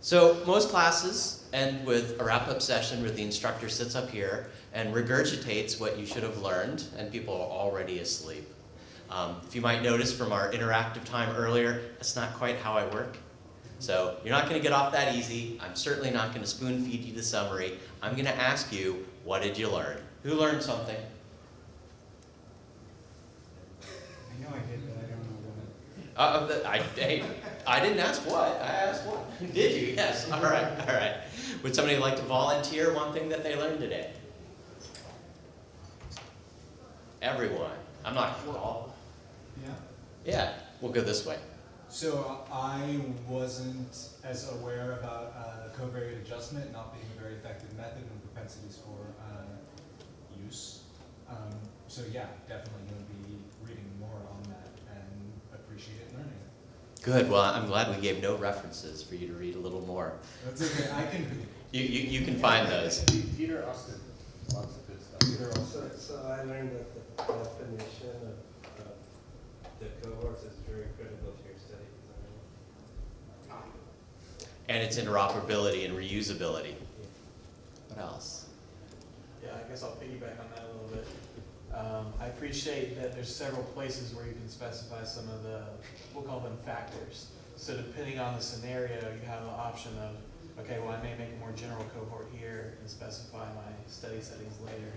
So most classes end with a wrap-up session where the instructor sits up here and regurgitates what you should have learned, and people are already asleep. If you might notice from our interactive time earlier, that's not quite how I work. So you're not going to get off that easy. I'm certainly not going to spoon feed you the summary. I'm going to ask you, what did you learn? Who learned something? I know I did, but I don't know what. I didn't ask what. I asked what. Did you? Yes. All right. All right. Would somebody like to volunteer one thing that they learned today? Everyone. I'm not going to call. Yeah. Yeah. We'll go this way. So I wasn't as aware about covariate adjustment not being a very effective method and propensities for use. So yeah, definitely going to be reading more on that and appreciate learning it. Good. Well, I'm glad we gave no references for you to read a little more. That's okay. I can. You can find those. Peter Austin, lots of good stuff. So I learned that the definition of the cohorts is very critical to your study design. And its interoperability and reusability. What else? Yeah, I guess I'll piggyback on that a little bit. I appreciate that there's several places where you can specify some of the, we'll call them factors. So depending on the scenario, you have an option of, okay, well, I may make a more general cohort here and specify my study settings later,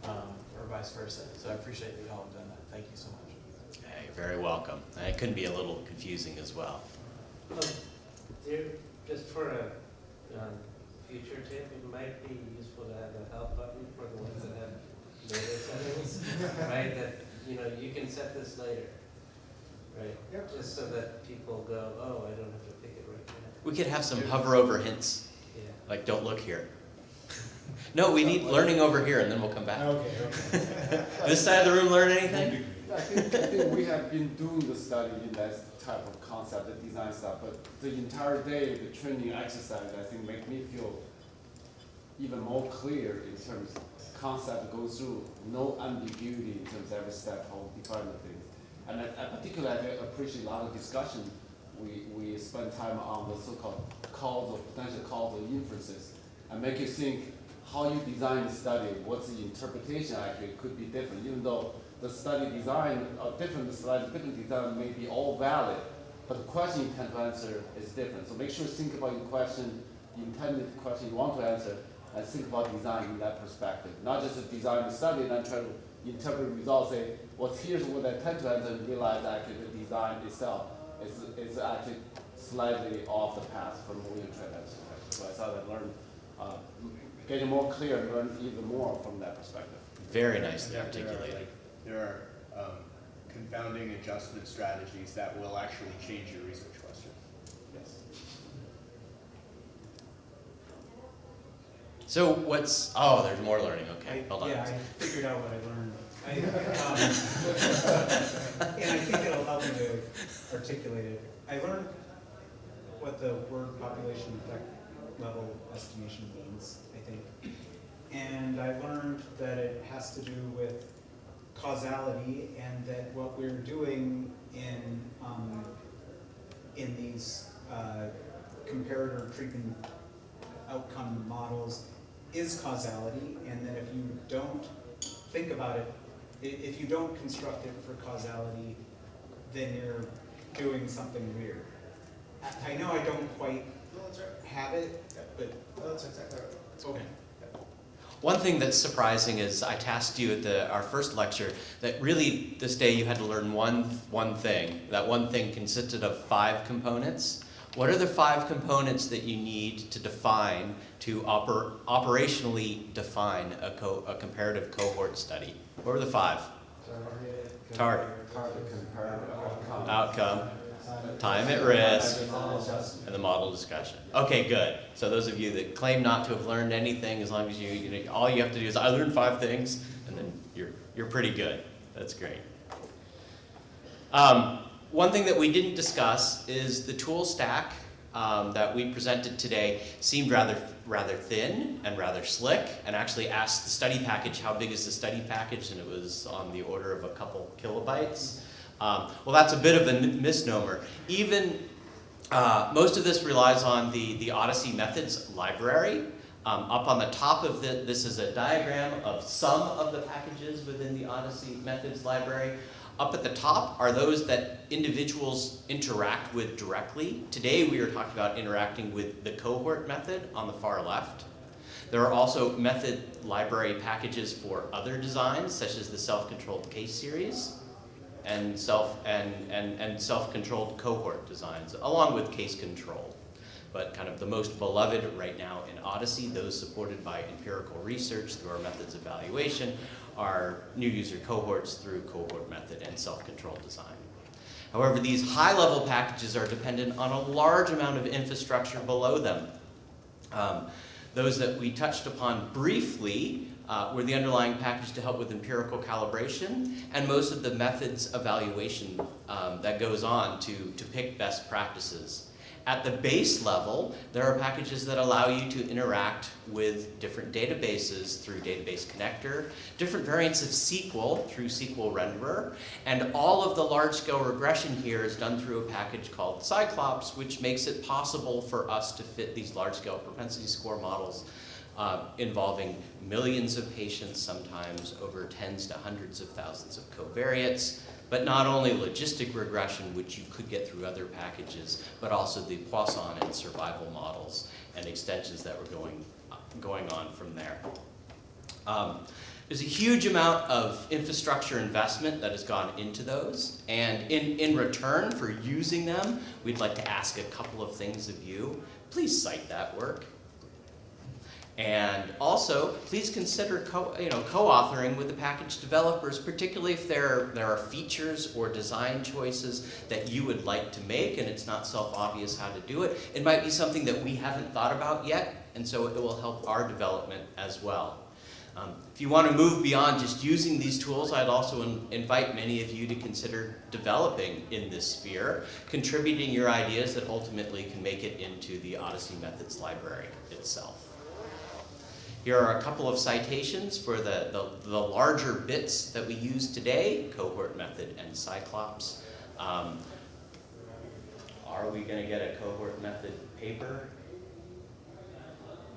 or vice versa. So I appreciate that y'all have done that. Thank you so much. Hey, you're very welcome. And it can be a little confusing as well. Just for a future tip, it might be useful to have a help button for the ones that have later settings, right? That you can set this later, right? Yep. Just so that people go, oh, I don't have to pick it right now. We could have some hover over hints, Yeah. like don't look here. No, we need learning over here, and then we'll come back. Okay. This side of the room learn anything? I think we have been doing the study in that type of concept, the design stuff, but the entire day, the training exercise, I think, make me feel even more clear in terms of concept goes through, no ambiguity in terms of every step, how we define the things. And I particularly appreciate a lot of discussion. We spend time on the so-called potential causal inferences, and make you think how you design the study, what's the interpretation actually could be different, even though the study design, different design may be all valid, but the question you tend to answer is different. So make sure to think about your question, the intended question you want to answer, and think about design in that perspective. Not just to design the study and then try to interpret results, say, well, here's what I tend to answer, and realize actually the design itself is actually slightly off the path from what you're trying to answer. So I thought I learned, getting more clear and learn even more from that perspective. Very nicely articulated. There are confounding adjustment strategies that will actually change your research question. Yes. So what's, there's more learning, okay, hold on. Yeah, I figured out what I learned. And I think it'll help me to articulate it. I learned what the word population effect level estimation means, I think. And I learned that it has to do with causality, and that what we're doing in these comparator treatment outcome models is causality, and that if you don't think about it, if you don't construct it for causality, then you're doing something weird. I know I don't quite have it, but That's exactly right. okay. One thing that's surprising is I tasked you at our first lecture that really this day you had to learn one thing. That one thing consisted of 5 components. What are the 5 components that you need to define, to operationally define a comparative cohort study? What are the 5? Target, outcome, time at risk, and the model discussion. Okay, good. So those of you that claim not to have learned anything, as long as all you have to do is, I learned 5 things, and then you're pretty good. That's great. One thing that we didn't discuss is the tool stack that we presented today seemed rather thin and rather slick, and actually asked the study package, how big is the study package, and it was on the order of a couple kilobytes. Well, that's a bit of a misnomer. Even Most of this relies on the OHDSI Methods library. Up on the top of this is a diagram of some of the packages within the OHDSI Methods library. Up at the top are those that individuals interact with directly. Today we are talking about interacting with the cohort method on the far left. There are also method library packages for other designs, such as the self-controlled case series and self-controlled cohort designs, along with case control. But kind of the most beloved right now in OHDSI, those supported by empirical research through our methods evaluation, are new user cohorts through cohort method and self-controlled design. However, these high-level packages are dependent on a large amount of infrastructure below them. Those that we touched upon briefly were the underlying package to help with empirical calibration and most of the methods evaluation that goes on to pick best practices. At the base level, there are packages that allow you to interact with different databases through DatabaseConnector, different variants of SQL through SQL Renderer, and all of the large-scale regression here is done through a package called Cyclops, which makes it possible for us to fit these large-scale propensity score models involving millions of patients, sometimes over tens to hundreds of thousands of covariates, but not only logistic regression, which you could get through other packages, but also the Poisson and survival models and extensions that were going on from there. There's a huge amount of infrastructure investment that has gone into those, and in return for using them, we'd like to ask a couple of things of you. Please cite that work. And also, please consider co-authoring with the package developers, particularly if there are features or design choices that you would like to make and it's not self-obvious how to do it. It might be something that we haven't thought about yet, and so it will help our development as well. If you want to move beyond just using these tools, I'd also invite many of you to consider developing in this sphere, contributing your ideas that ultimately can make it into the OHDSI Methods library itself. Here are a couple of citations for the larger bits that we use today, cohort method and Cyclops. Are we going to get a cohort method paper?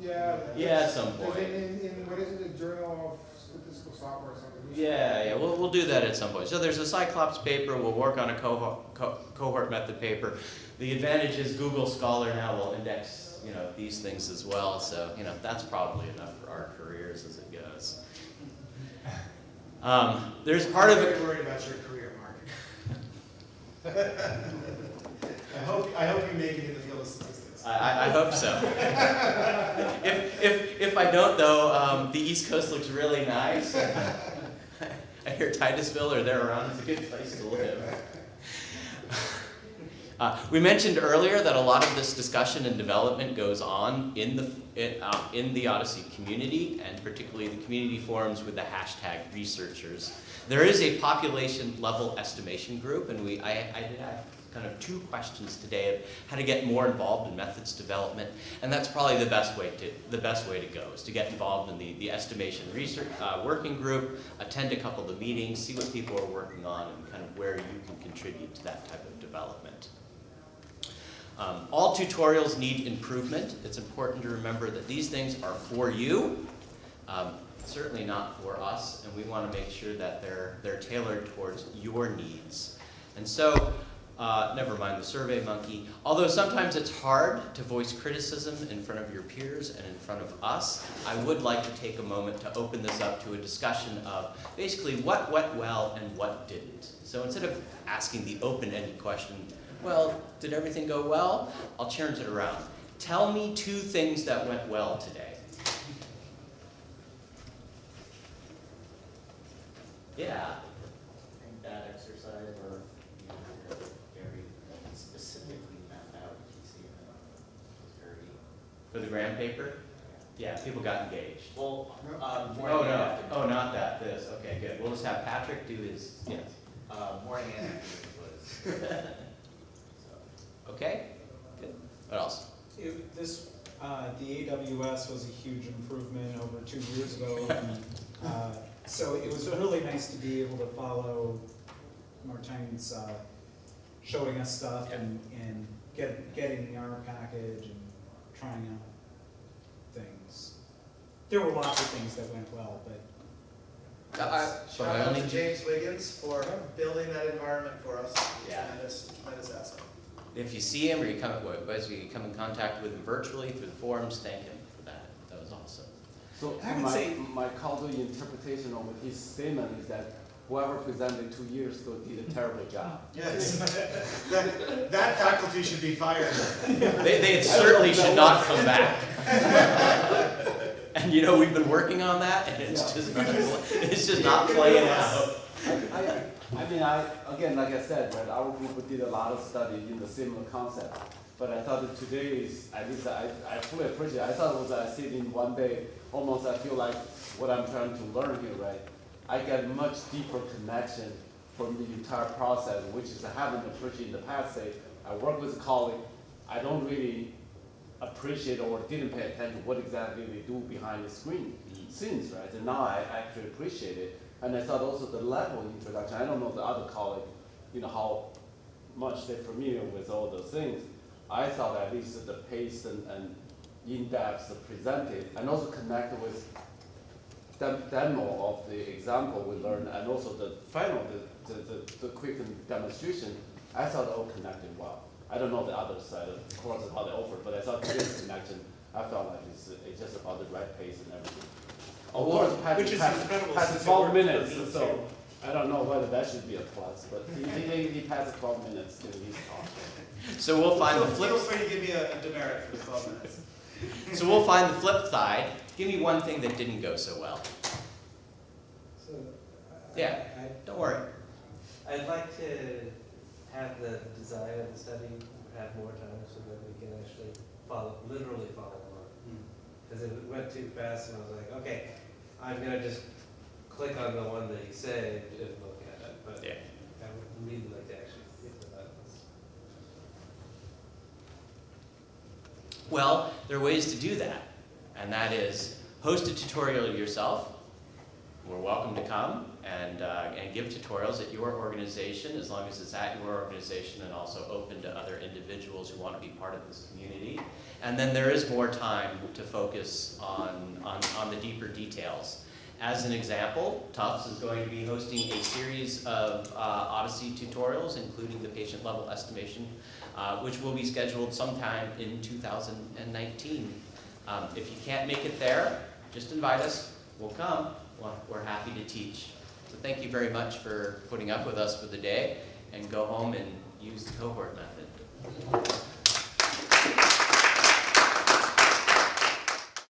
Yeah. Yeah, at some point. In what is it, the Journal of Statistical Software or something? Yeah, we'll do that at some point. So there's a Cyclops paper, we'll work on a cohort method paper. The advantage is Google Scholar now will index these things as well, so that's probably enough for our careers as it goes. There's part of it. I'm very worried about your career, Mark. I hope you make it in the field of statistics. I hope so. If I don't, though, the East Coast looks really nice. I hear Titusville or there around is a good place to live. We mentioned earlier that a lot of this discussion and development goes on in the OHDSI community, and particularly the community forums with the hashtag researchers. There is a population level estimation group, and I did have kind of 2 questions today of how to get more involved in methods development, and that's probably the best way to go, is to get involved in the estimation research working group, attend a couple of the meetings, see what people are working on, and kind of where you can contribute to that type of development. All tutorials need improvement. It's important to remember that these things are for you, certainly not for us, and we want to make sure that they're tailored towards your needs. And so, never mind the Survey Monkey, although sometimes it's hard to voice criticism in front of your peers and in front of us, I would like to take a moment to open this up to a discussion of basically what went well and what didn't. So instead of asking the open-ended question, well, did everything go well? I'll change it around. Tell me 2 things that went well today. Yeah. I think that exercise where very specifically mapped out TCM was very. For the grant paper? Yeah, people got engaged. Well, Oh, no. Oh, not that. This. Okay, good. We'll just have Patrick do his. Yes. morning and afternoon was. Okay, good. What else? The AWS was a huge improvement over 2 years ago. And, so it was really nice to be able to follow Martine's showing us stuff and getting the R package and trying out things. There were lots of things that went well, but But I Shout out only to James Wiggins for building that environment for us. Yeah. Tremendous asset. if you see him or you come, basically you come in contact with him virtually through the forums, thank him for that. That was awesome. So I would say- my causal interpretation of his statement is that whoever presented 2 years ago did a terrible job. Yes. That faculty should be fired. They certainly should not come back. And you know, we've been working on that, and it's just not playing out. I mean, again, like I said, right, our group did a lot of study in the similar concept. But I thought that today is, at least I fully appreciate it. I thought it was I sit in one day, almost I feel like what I'm trying to learn here, right? I get much deeper connection from the entire process, which is I haven't appreciated in the past. Say, I work with a colleague, I don't really appreciate or didn't pay attention to what exactly they do behind the scenes, right? And now I actually appreciate it. And I thought also the level of introduction, I don't know the other colleague, you know, how much they're familiar with all those things. I thought at least the pace and in-depth presented, and also connected with the demo of the example we learned, and also the final, the quick demonstration, I thought all connected well. I don't know the other side of the course of how they offer, but I thought this connection, I felt like it's just about the right pace and everything. Of course, Which is incredible passed since it 12 worked for minutes, me, so too. I don't know whether that should be a plus, but he passed 12 minutes to his talk. So we'll find the Feel flip. free to give me a demerit for the 12 minutes. So we'll find the flip side. Give me one thing that didn't go so well. So, Yeah. Don't worry. I'd like to have the design of the study have more time so that we can actually literally follow along. Because if it went too fast and I was like, okay, I'm gonna just click on the one that you saved and look at it, but Yeah. I would really like to actually get to that. Well, there are ways to do that, and that is host a tutorial yourself. We're welcome to come and give tutorials at your organization, as long as it's at your organization and also open to other individuals who want to be part of this community. And then there is more time to focus on the deeper details. As an example, Tufts is going to be hosting a series of OHDSI tutorials, including the patient level estimation, which will be scheduled sometime in 2019. If you can't make it there, just invite us, we'll come. Well, we're happy to teach. So thank you very much for putting up with us for the day, and go home and use the cohort method.